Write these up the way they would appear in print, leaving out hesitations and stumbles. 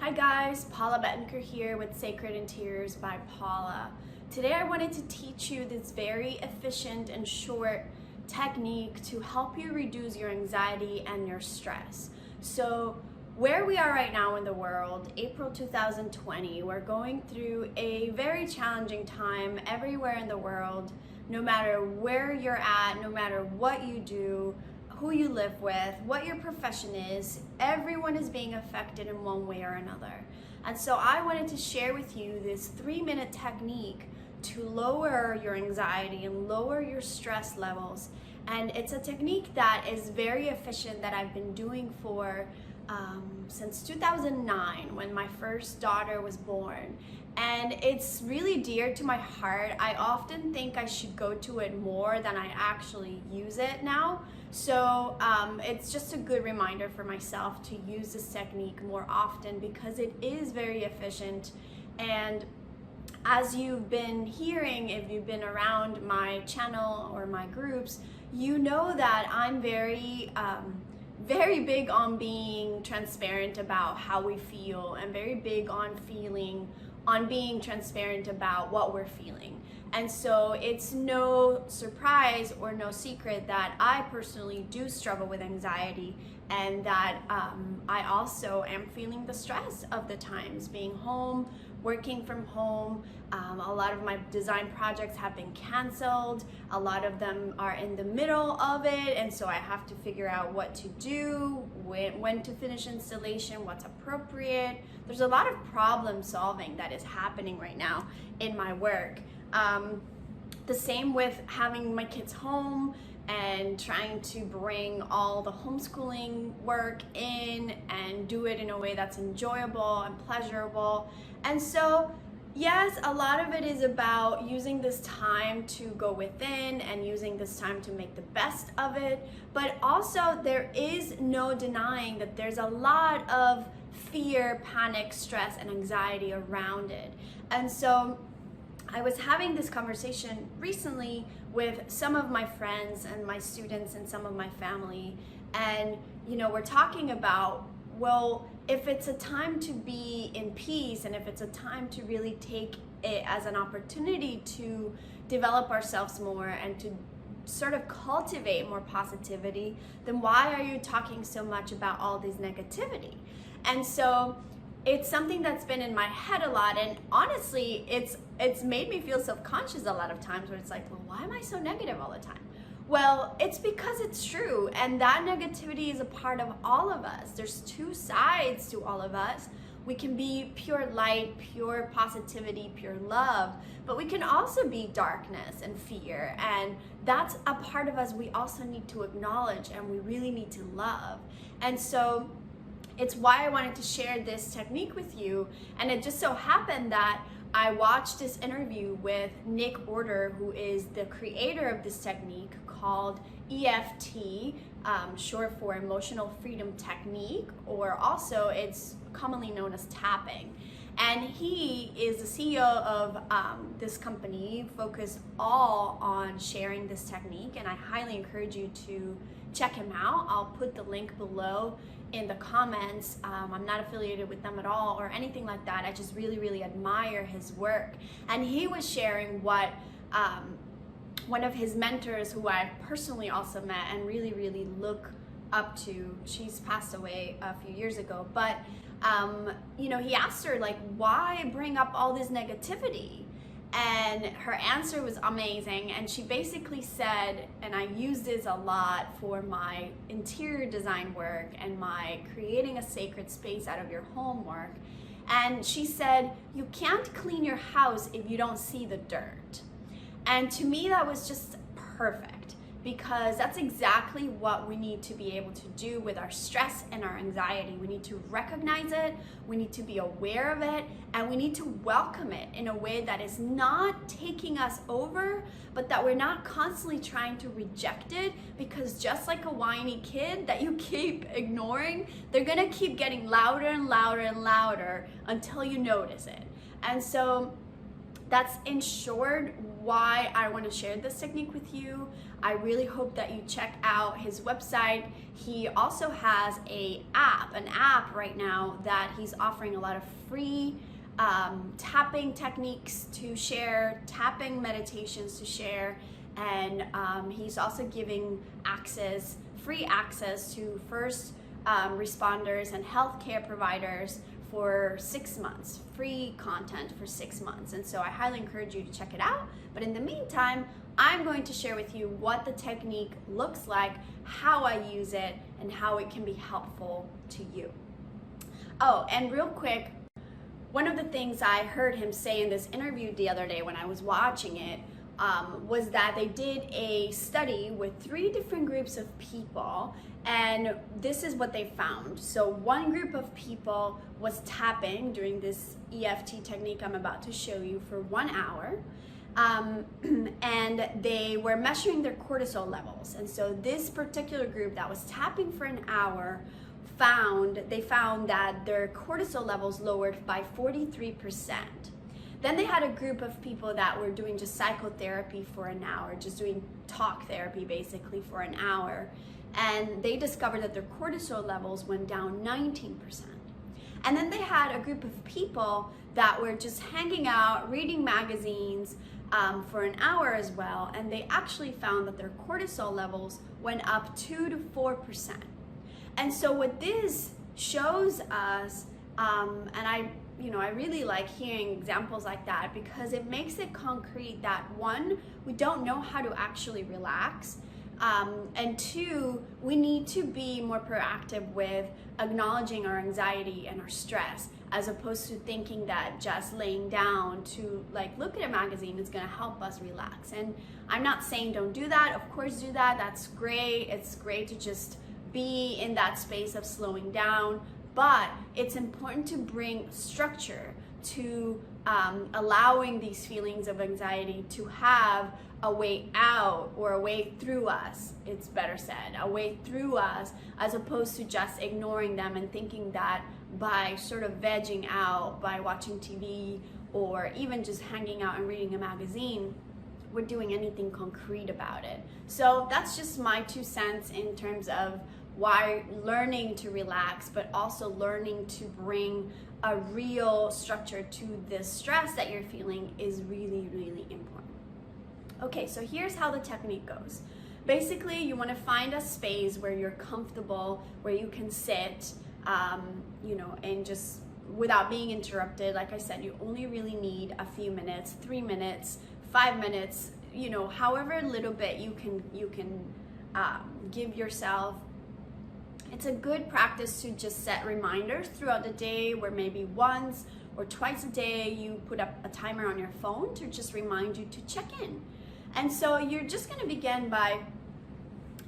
Hi guys, Paula Bettenker here with Sacred in Tears by Paula. Today I wanted to teach you this very efficient and short technique to help you reduce your anxiety and your stress. So where we are right now in the world, April 2020, we're going through a very challenging time everywhere in the world. No matter where you're at, no matter what you do, who you live with, what your profession is, everyone is being affected in one way or another. And so I wanted to share with you this 3-minute technique to lower your anxiety and lower your stress levels. And it's a technique that is very efficient that I've been doing for since 2009 when my first daughter was born. And it's really dear to my heart. I often think I should go to it more than I actually use it now. So it's just a good reminder for myself to use this technique more often because it is very efficient. And as you've been hearing, if you've been around my channel or my groups, you know that I'm very big on being transparent about how we feel and very big on being transparent about what we're feeling. And so it's no surprise or no secret that I personally do struggle with anxiety and that I also am feeling the stress of the times being home, working from home. A lot of my design projects have been canceled. A lot of them are in the middle of it, and so I have to figure out what to do, when to finish installation, what's appropriate. There's a lot of problem solving that is happening right now in my work. The same with having my kids home and trying to bring all the homeschooling work in and do it in a way that's enjoyable and pleasurable. And so, yes, a lot of it is about using this time to go within and using this time to make the best of it. But also there is no denying that there's a lot of fear, panic, stress, and anxiety around it. And so I was having this conversation recently with some of my friends and my students and some of my family, and we're talking about, well, if it's a time to be in peace and if it's a time to really take it as an opportunity to develop ourselves more and to sort of cultivate more positivity, then why are you talking so much about all this negativity? And so it's something that's been in my head a lot, and honestly, it's made me feel self-conscious a lot of times where it's like, well, why am I so negative all the time? Well, it's because it's true, and that negativity is a part of all of us. There's two sides to all of us. We can be pure light, pure positivity, pure love, but we can also be darkness and fear, and that's a part of us we also need to acknowledge and we really need to love. And so it's why I wanted to share this technique with you. And it just so happened that I watched this interview with Nick Orter, who is the creator of this technique called EFT, short for Emotional Freedom Technique, or also it's commonly known as tapping. And he is the CEO of this company focused all on sharing this technique, and I highly encourage you to check him out. I'll put the link below in the comments. I'm not affiliated with them at all or anything like that. I just really admire his work. And he was sharing what one of his mentors, who I personally also met and really look up to, she's passed away a few years ago, but he asked her, like, why bring up all this negativity? And her answer was amazing, and she basically said, and I use this a lot for my interior design work and my creating a sacred space out of your home work, and she said, you can't clean your house if you don't see the dirt. And to me that was just perfect, because that's exactly what we need to be able to do with our stress and our anxiety. We need to recognize it, we need to be aware of it, and we need to welcome it in a way that is not taking us over, but that we're not constantly trying to reject it, because just like a whiny kid that you keep ignoring, they're gonna keep getting louder and louder and louder until you notice it. And so that's, in short, why I want to share this technique with you. I really hope that you check out his website. He also has an app right now that he's offering a lot of free tapping techniques to share, tapping meditations to share, and he's also giving free access to first responders and healthcare providers for 6 months, free content for 6 months. And so I highly encourage you to check it out. But in the meantime, I'm going to share with you what the technique looks like, how I use it, and how it can be helpful to you. Oh, and real quick, one of the things I heard him say in this interview the other day when I was watching it was that they did a study with 3 different groups of people, and this is what they found. So one group of people was tapping during this EFT technique I'm about to show you for 1 hour, and they were measuring their cortisol levels. And so this particular group that was tapping for an hour found that their cortisol levels lowered by 43%. Then they had a group of people that were doing just psychotherapy for an hour, just doing talk therapy basically for an hour. And they discovered that their cortisol levels went down 19%. And then they had a group of people that were just hanging out, reading magazines for an hour as well. And they actually found that their cortisol levels went up 2 to 4%. And so what this shows us, and I really like hearing examples like that because it makes it concrete that 1, we don't know how to actually relax, and 2, we need to be more proactive with acknowledging our anxiety and our stress, as opposed to thinking that just laying down to look at a magazine is going to help us relax. And I'm not saying don't do that. Of course do that. That's great. It's great to just be in that space of slowing down. But it's important to bring structure to allowing these feelings of anxiety to have a way out, or a way through us, it's better said, a way through us, as opposed to just ignoring them and thinking that by sort of vegging out, by watching TV, or even just hanging out and reading a magazine, we're doing anything concrete about it. So that's just my 2 cents in terms of why learning to relax, but also learning to bring a real structure to the stress that you're feeling is really, really important. Okay, so here's how the technique goes. Basically, you want to find a space where you're comfortable, where you can sit, and just without being interrupted. Like I said, you only really need a few minutes, 3 minutes, 5 minutes, however little bit you can give yourself. It's a good practice to just set reminders throughout the day, where maybe once or twice a day you put up a timer on your phone to just remind you to check in. And so you're just going to begin by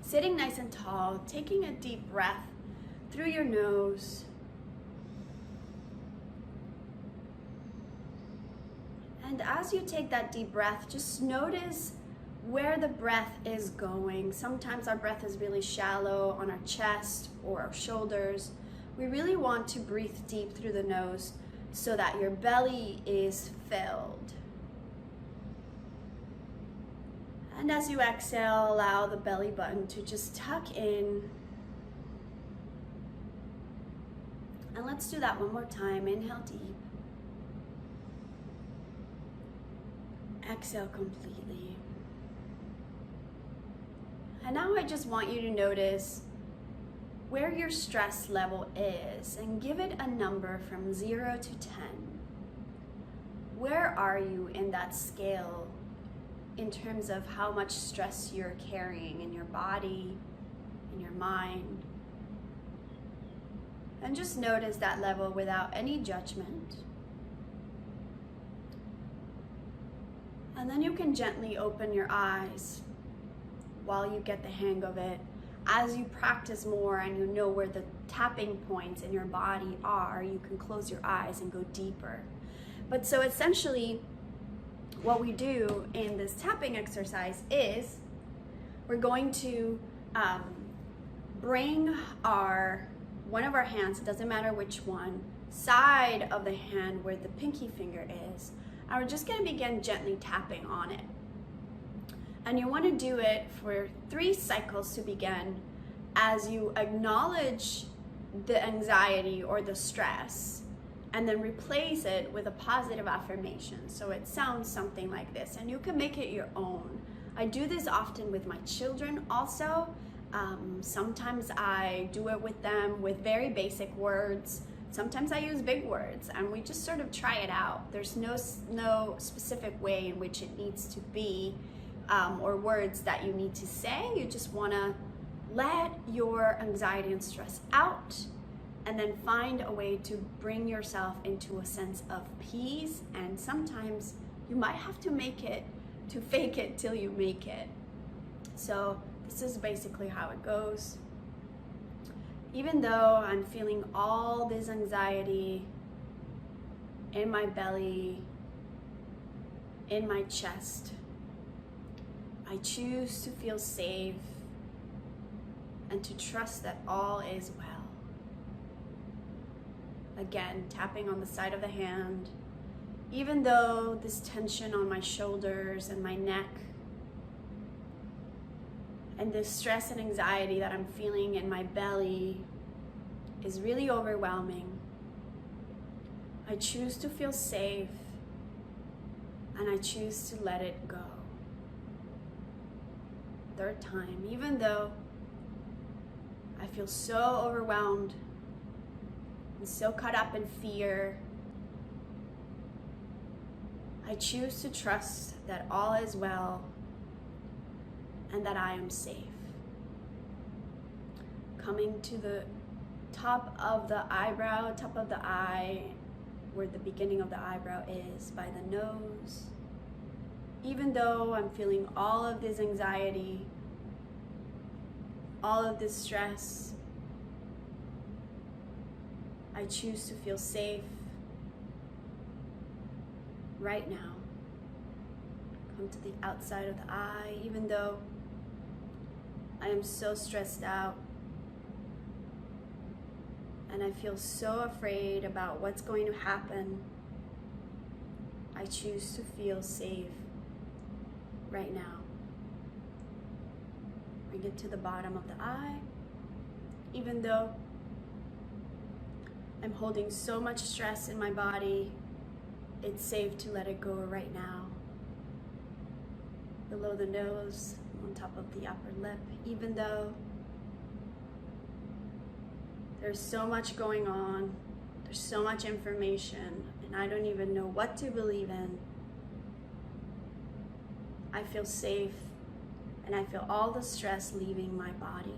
sitting nice and tall, taking a deep breath through your nose. And as you take that deep breath, just notice where the breath is going. Sometimes our breath is really shallow on our chest or our shoulders. We really want to breathe deep through the nose so that your belly is filled. And as you exhale, allow the belly button to just tuck in. And let's do that one more time. Inhale deep. Exhale completely. And now I just want you to notice where your stress level is and give it a number from 0 to 10. Where are you in that scale in terms of how much stress you're carrying in your body, in your mind? And just notice that level without any judgment. And then you can gently open your eyes while you get the hang of it. As you practice more and you know where the tapping points in your body are, you can close your eyes and go deeper. But so essentially, what we do in this tapping exercise is we're going to bring one of our hands, it doesn't matter which one, side of the hand where the pinky finger is, and we're just going to begin gently tapping on it. And you want to do it for 3 cycles to begin, as you acknowledge the anxiety or the stress and then replace it with a positive affirmation. So it sounds something like this, and you can make it your own. I do this often with my children also. Sometimes I do it with them with very basic words. Sometimes I use big words, and we just sort of try it out. There's no specific way in which it needs to be, or words that you need to say. You just want to let your anxiety and stress out, and then find a way to bring yourself into a sense of peace. And sometimes you might have to fake it till you make it. So this is basically how it goes. Even though I'm feeling all this anxiety in my belly, in my chest, I choose to feel safe and to trust that all is well. Again, tapping on the side of the hand. Even though this tension on my shoulders and my neck and this stress and anxiety that I'm feeling in my belly is really overwhelming, I choose to feel safe, and I choose to let it go. 3rd time, even though I feel so overwhelmed and so caught up in fear, I choose to trust that all is well and that I am safe. Coming to the top of the eyebrow, top of the eye, where the beginning of the eyebrow is, by the nose. Even though I'm feeling all of this anxiety, all of this stress, I choose to feel safe right now. Come to the outside of the eye. Even though I am so stressed out and I feel so afraid about what's going to happen, I choose to feel safe right now. Bring it to the bottom of the eye. Even though I'm holding so much stress in my body, it's safe to let it go right now. Below the nose, on top of the upper lip. Even though there's so much going on, there's so much information, and I don't even know what to believe in, I feel safe, and I feel all the stress leaving my body,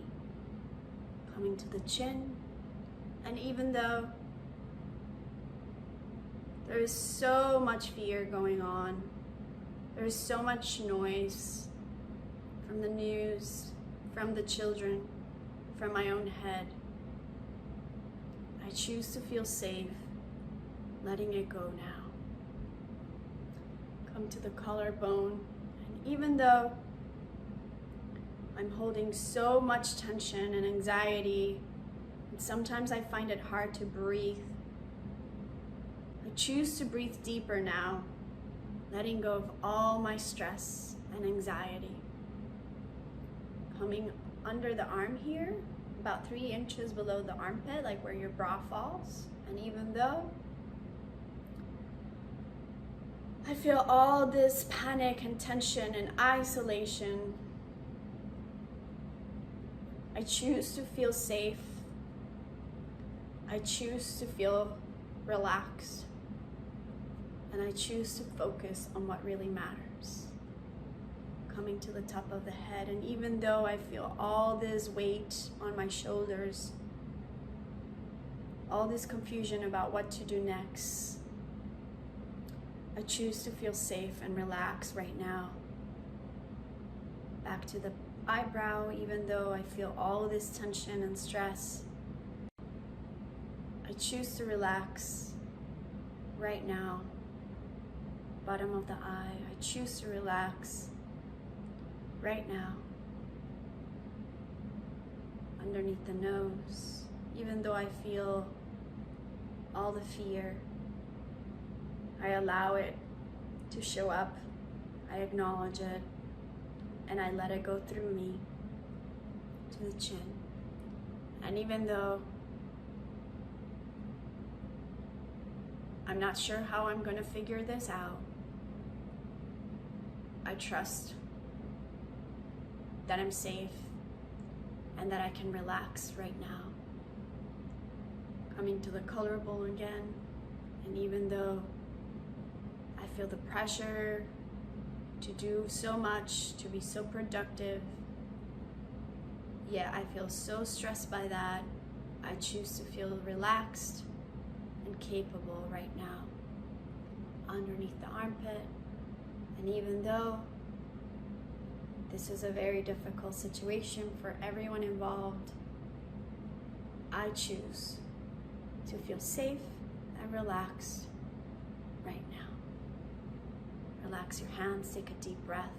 coming to the chin. And even though there is so much fear going on, there is so much noise from the news, from the children, from my own head, I choose to feel safe, letting it go now. Come to the collarbone, and even though I'm holding so much tension and anxiety, and sometimes I find it hard to breathe, I choose to breathe deeper now, letting go of all my stress and anxiety. Coming under the arm here, about 3 inches below the armpit, like where your bra falls. And even though I feel all this panic and tension and isolation, I choose to feel safe. I choose to feel relaxed. And I choose to focus on what really matters. Coming to the top of the head, and even though I feel all this weight on my shoulders, all this confusion about what to do next, I choose to feel safe and relaxed right now. Back to the eyebrow, even though I feel all this tension and stress, I choose to relax right now. Bottom of the eye, I choose to relax right now. Underneath the nose, even though I feel all the fear, I allow it to show up. I acknowledge it. and I let it go through me to the chin. And even though I'm not sure how I'm going to figure this out, I trust that I'm safe and that I can relax right now. Coming to the collarbone again, and even though I feel the pressure to do so much, to be so productive, yet I feel so stressed by that, I choose to feel relaxed and capable right now, underneath the armpit. And even though this is a very difficult situation for everyone involved, I choose to feel safe and relaxed right now. Relax your hands, take a deep breath.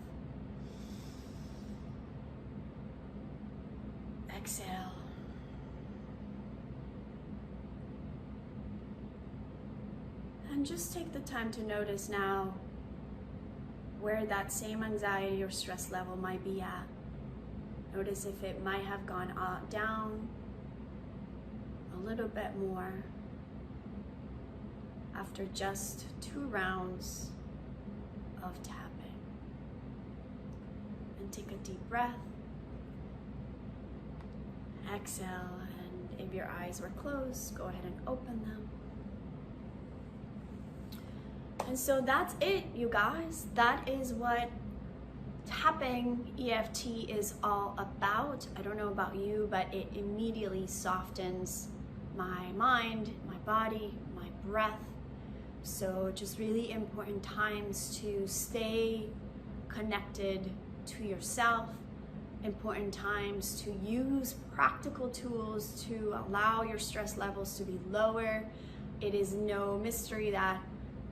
Exhale. And just take the time to notice now where that same anxiety or stress level might be at. Notice if it might have gone down a little bit more after just 2 rounds of tapping. And take a deep breath. Exhale, and if your eyes were closed, go ahead and open them. And so that's it, you guys. That is what tapping EFT is all about. I don't know about you, but it immediately softens my mind, my body, my breath. So just really important times to stay connected to yourself. Important times to use practical tools to allow your stress levels to be lower. It is no mystery that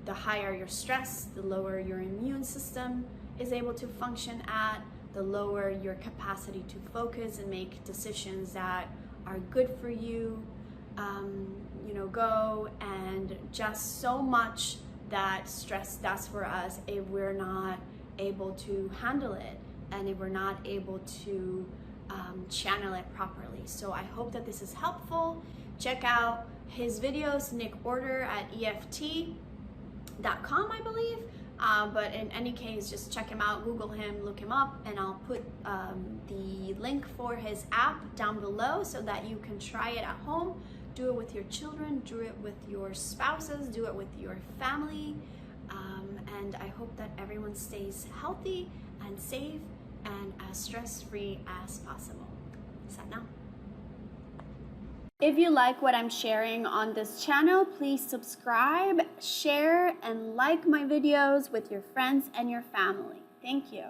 the higher your stress, the lower your immune system is able to function at, the lower your capacity to focus and make decisions that are good for you, go, and just so much that stress does for us if we're not able to handle it and if we're not able to channel it properly. So I hope that this is helpful. Check out his videos, Nick Orter at EFT.com, I believe. But in any case, just check him out, Google him, look him up, and I'll put the link for his app down below so that you can try it at home. Do it with your children, do it with your spouses, do it with your family. And I hope that everyone stays healthy and safe and as stress-free as possible. Sana. If you like what I'm sharing on this channel, please subscribe, share, and like my videos with your friends and your family. Thank you.